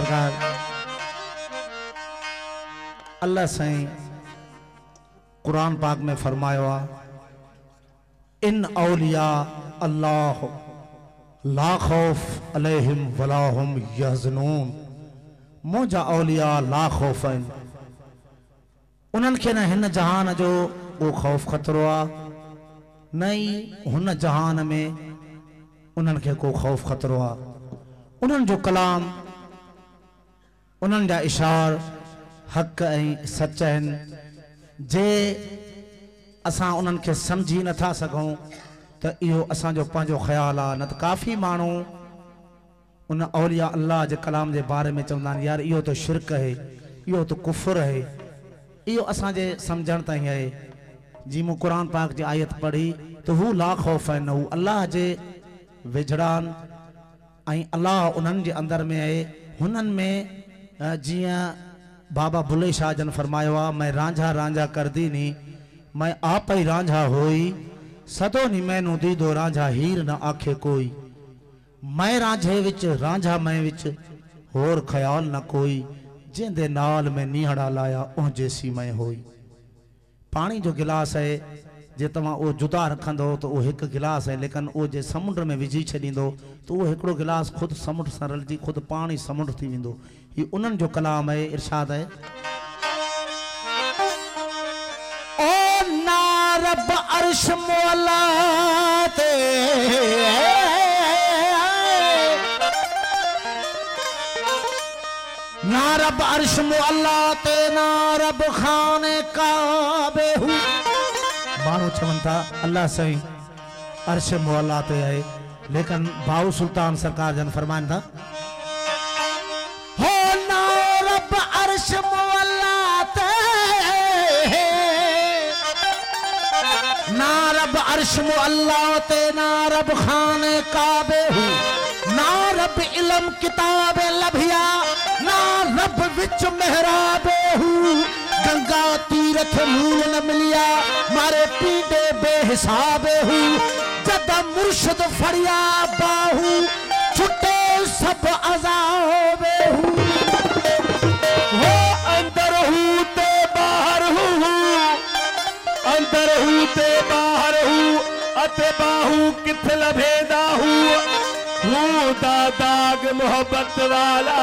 सरकार अल्लाह साईं कुरान पाक में फरमायो आ इन औलिया अल्लाह ला खौफ अलैहिम वला हुम यहज़नून। मुंहिंजा औलिया ला खौफ आहिनि, उन्हनि खे न हिन जहान जो को खौफ खतरो आ, न ई हुन जहान में उन्हनि खे को खौफ खतरो आ। उन्हनि जो कलाम, उन्हनि जा इशार हक़ ऐं सच आहिनि। जे असां उन्हनि खे सम्झी नथा सघूं त इहो असांजो पंहिंजो ख़्यालु आहे, न त काफ़ी माण्हू उन औलिया अल्लाह जे कलाम जे बारे में चवंदा आहिनि यार इहो त शिरक आहे, इहो त कुफर आहे। इहो असांजे सम्झण ताईं आहे। जी मूं क़ुरान पाक जी आयत पढ़ी त हू ला खौफ आहिनि, हू अल्लाह जे वेझड़ान ऐं अल्लाह उन्हनि जे अंदर में आहे। हुननि में जीअं बाबा बुले शाह जन फरमायो आहे मैं रांझा रांझा कर दी नी मैं आप ही रांझा होई सदो नी मैनू दी दो रांझा हीर न आखे कोई। मैं रांझे विच रांझा मैं विच होर ख्याल न कोई जिंदे नाल में नीहड़ा लाया उह जैसी मैं होई। पानी जो गिलास है जे तव्हां उहो जुदा रखंदो तो उहो हिकु गिलास है, लेकिन उहो जे समुंड में विझी छॾींदो तो उहो हिकिड़ो गिलास खुद समुंड सां रलिजी खुद पाणी समुंड थी वेंदो। ये उन्हनि जो कलाम है। इरशाद है ओ ना रब अर्श मौला ते ना रब अर्श मौला ते ना रब खाने काबे हूँ। मानो चवन था अल्लाह साईं अर्श मौला ते है, लेकिन बाऊ सुल्तान सरकार जन फरमान था हो ना रब अर्श मौला ते ना रब अर्श मौला ते ना रब खाने काबे हूँ ना रब इल्म किताब लभिया ना रब विच मेहराबे हूँ। गंगा तीरथ मूल न मिलिया मारे पीडे बेहिसाबे हूँ। जद मुर्शद फरिया बाहू छुटे सब अजाबे हूँ। हो अंदर हूँ ते बाहर हूँ, अंदर हूँ ते बाहर हूँ अते बाहू किथ लभेदा हूँ। हूँ दाग मोहब्बत वाला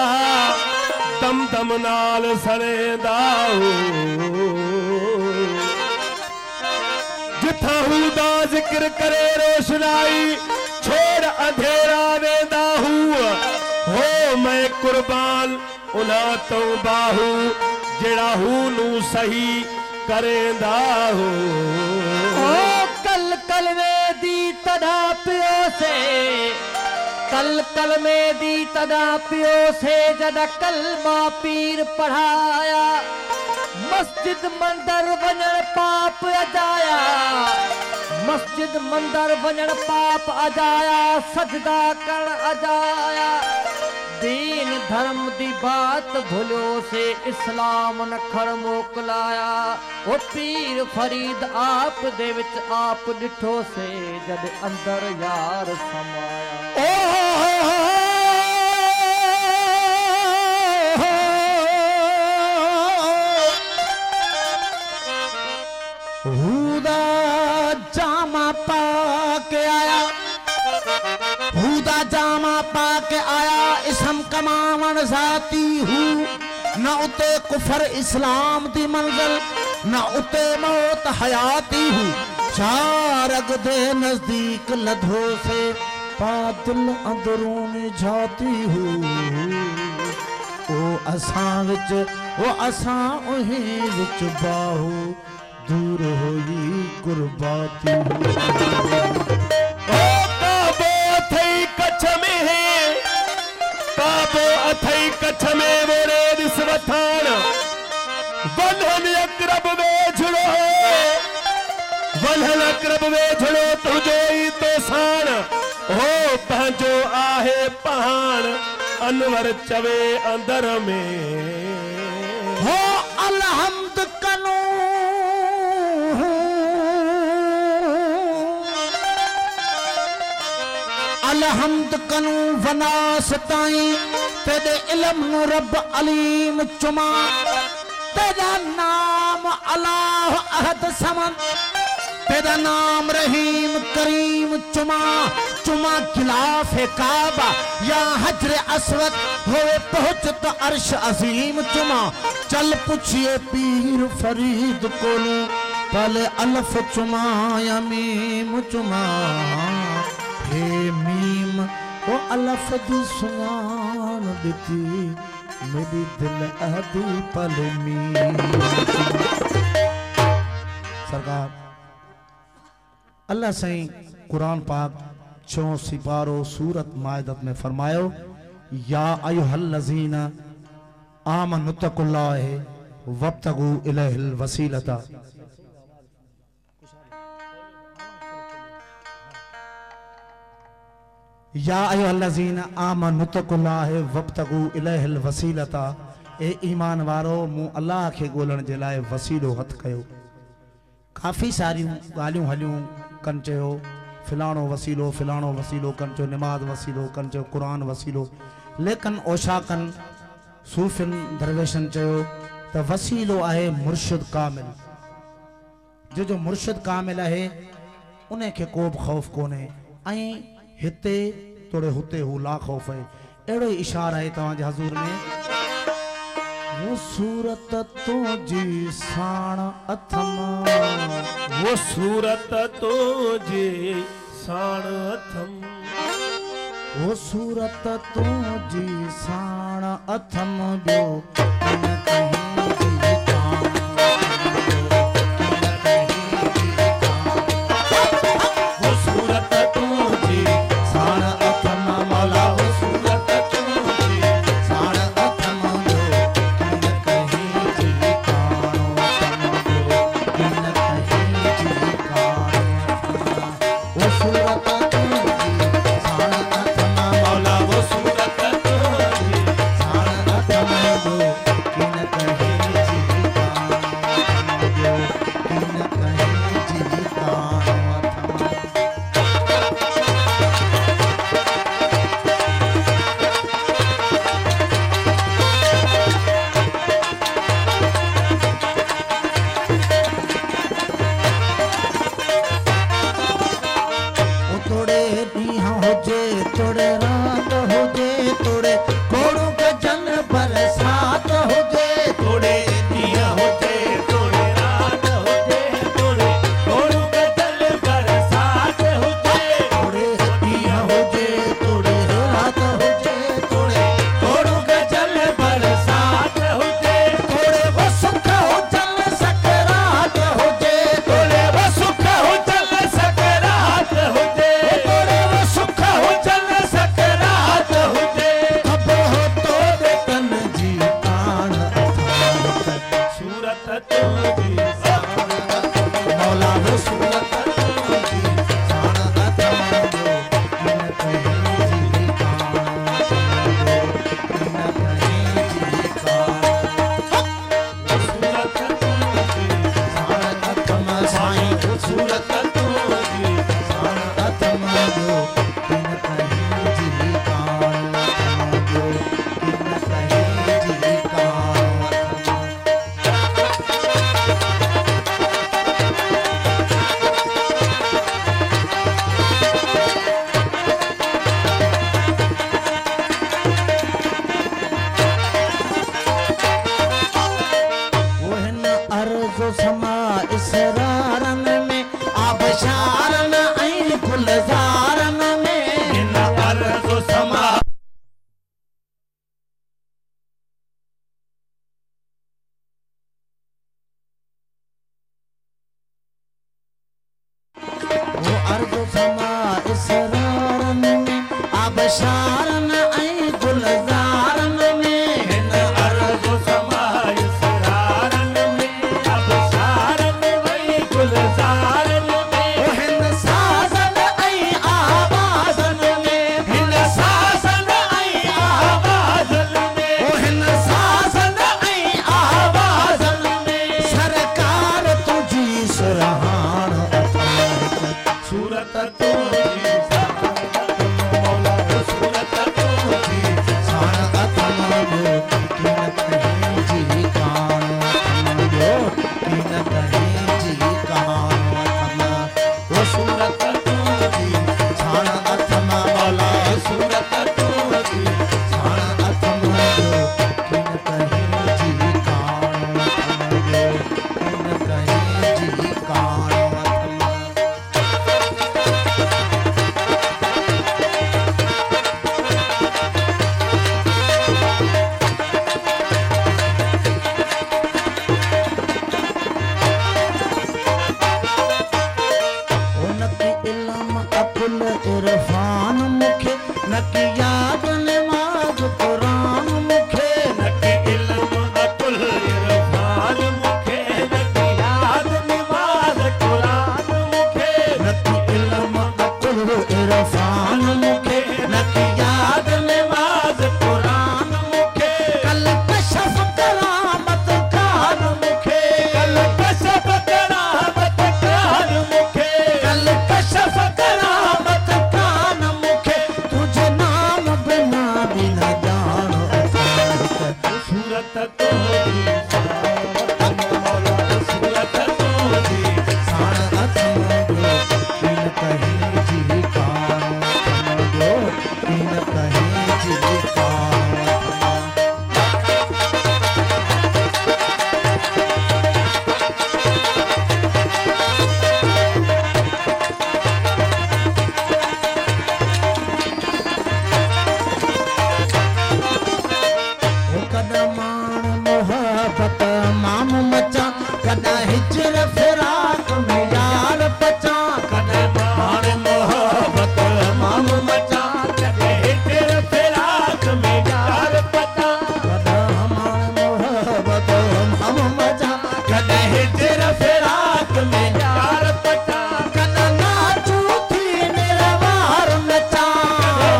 दम दम नाल सरेंदा हूँ। जिथा हूँ दा जिक्र करे रोशनाई छोड़ अंधेरा वेंदा हूँ। हो मैं कुर्बान उना तो बाहू जेड़ा हूँ नू सही करेंदा हूँ। ओ कल कल में दी तदा पियो से कल कल में दी तदा पियो से जद कलमा पीर पढ़ाया। मस्जिद मंदर वञण पाप अजाया, मस्जिद मंदर वञण पाप अजाया सजदा कर अजाया। दीन धर्म दी बात भुलियो से इस्लाम न खर मोकलाया। ओ पीर फरीद आप दे विच आप डिठो से जद अंदर यार समाया। हुदा जामा पाके आया, हुदा जामा पाके आया इसम कमावन जाती हूँ। न उते कुफर इस्लाम दी मंजिल न उते मौत हयाती हूँ। चार अगदे नजदीक लधो से पादिल अंदरूनी जाती हूँ। ओ असां विच ओ असां उही विच बाहू दूर होई कुर्बाती ओ बाबो अथई कच्छ में है, बाबो अथई कच्छ में मोरे दिसवथान वल्हन अकरब वेझड़ो वल्हन अकरब वेझड़ो तुझो ई तो साण। हो पंहिंजो आहे पहाण अनवर चवे अंदर में। हो अलहम्द कनो अलहम्द कनू वनास ताई तेरे इल्म नु रब अलीम चुमा तेरा नाम अल्लाह अहद समद तेरा नाम रहीम करीम चुमा चुमा खिलाफ काबा या हजर असवद होए पहुंच तो अर्श अजीम चुमा चल पूछिए पीर फरीद कोलो पहले अल्फ चुमा या मीम चुमा हे मीम वो अल्फ दी सुनान देती मेरी दिल अहदी पले मीम सरकार अल्लाह सही कुरान पाक 6 सिपारो सूरत मायदत में फरमायो या अय्युहल्लज़ीना आमनुत्तकुल्लाह वब्तगू इलैहिल वसीलता या अय्युहल्लज़ीना आमनुत्तकुल्लाह वब्तगू इलैहिल वसीलता ए ईमान वारो मु अल्लाह के गोलण जे लाए वसीलो हथ कयो काफ़ी सारी ॻाल्हियूं हलियूं कन चयो फिलाणो वसीलो कन चयो नमाज वसीलो कन चयो कुरान वसीलो लेकिन ओशाकन सूफिन दरवेशन चयो त वसीलो आहे मुर्शिद कामिल जो मुर्शिद कामिल आहे उन खे को बि ख़ौफ़ कोन्हे ऐं हिते तोड़े हुते हू ला ख़ौफ़ आहे अहिड़ो ई इशारा आहे तव्हांजे हज़ूर में वो सूरत तुझी साण अथमा वो सूरत तुझी साण अथम वो सूरत तुझी साण अथम ॿियो न कहीं जी काम वो सूरत तुझी साण अथम मौला वो सूरत तुझी साण अथम ॿियो न कहीं जी काम न कहीं जी काम वो सूरत तुझी साण अथम मौला वो सूरत तुझी साण अथम ॿियो न कहीं जी काम न कहीं जी काम तोड़े ॾींहं हुजे तोड़े रात हुजे तोड़े घोड़ों के जन बरसात हुजे तोड़े दिया होते तोड़े रात होते तोड़े घोड़ों का जल बरसात होते तोड़े ॾींहं हुजे तोड़े रात हुजे तोड़े घोड़ों के जल बरसात होते तोड़े वो सुख हो जल सकरात हुजे तोड़े वो सुख हो जल सकरात होते तोड़े वो सुख हो जल सकरात होते खब हो तोड़े तन जी कान सूरत तुझी साण मौला वो सूरत तुझी साण अथम ॿियो न कहीं जी काम न कहीं जी काम सूरत तुझी साण अथम साईं वो सूरत तुझी साण अथम ॿियो न कहीं जी काम ॿियो न कहीं जी काम वो हिन अर्ज़ समा इसरारन में आबशारन ऐं गुलज़ारन में इन अर्ज़ समा वो अर्ज़ समा इसरारन में आबशारन ऐं गुलज़ारन में इन अर्ज़ समा इसरारन में अबशारन वही गुलज़ारन में वो हिन साज़न ऐं आवाज़न में हिन सासन ऐं आवाज़न में वो हिन साज़न ऐं आवाज़न में सरकार तुझी सुरहान अथम सूरत तुझी साण मौला वो सूरत कुल इरफान मुखे न की याद नमाज कुरान मुखे न की इल्म अकुल इरफान मुखे न की याद नमाज कुरान मुखे न की इल्म अकुल इरफान मुखे न की याद नमाज कुरान मुखे कल कशफ करामत कान मुखे कल कशफ करामत कान मुखे कल कशफ करामत कान मुखे तुझे नाम बिना बिना जान सूरत तोरी सूरत तोरी साण अथमो किन कहीं जी कान अथमो किन कहीं जी कान कदमान मोहब्बत माम मचा कदा हिजर फिराक में यार पचा कदमान मोहब्बत माम मचा कदे हिजर फिराक में यार पता कदमान मोहब्बत माम मचा कदे हिजर फिराक में यार पता कदा नाचू थी निरवार नचा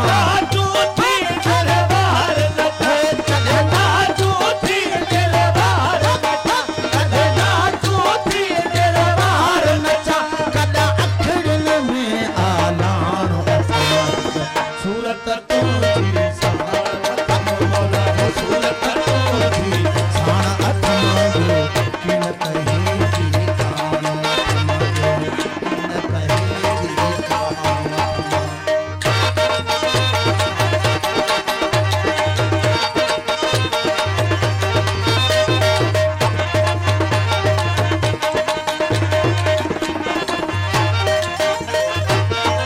राजू थी दरबार नचा कदा राजू थी दरबार नचा कदा नाचू थी निरवार नचा कदा अखड़न में आलान सूरत तोरी मौला सूरत तोरी साण अथमो किन कहीं जी कान अथमो किन कहीं जी कान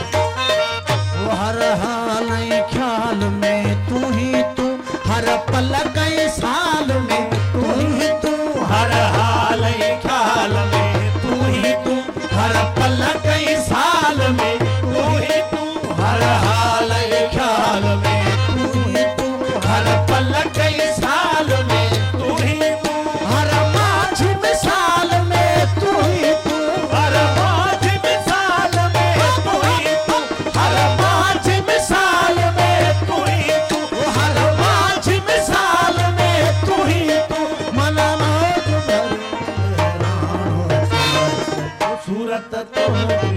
वो हर हाल ख्याल में तू ही तू हर पल कई साल में तू ही तू हर हाल ख्याल में तू ही तू हर पल कई साल में तू ही तू हर हाल ख्याल में तू ही तू हर पल कई साल में तू ही तू हर माझ मिसाल में तू ही तू हर माझ मिसाल में तू ही तू हर माझ मिसाल में तू ही तू हर माझ मिसाल में तू ही तू मन मौज भर सूरत तोरी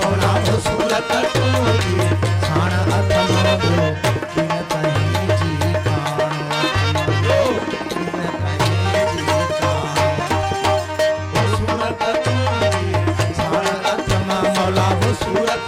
मौला वो सूरत तोरी साण अथमो किन कहीं जी कान अथमो किन कहीं जी कान सूरत तोरी साण अथमो मौला वो सूरत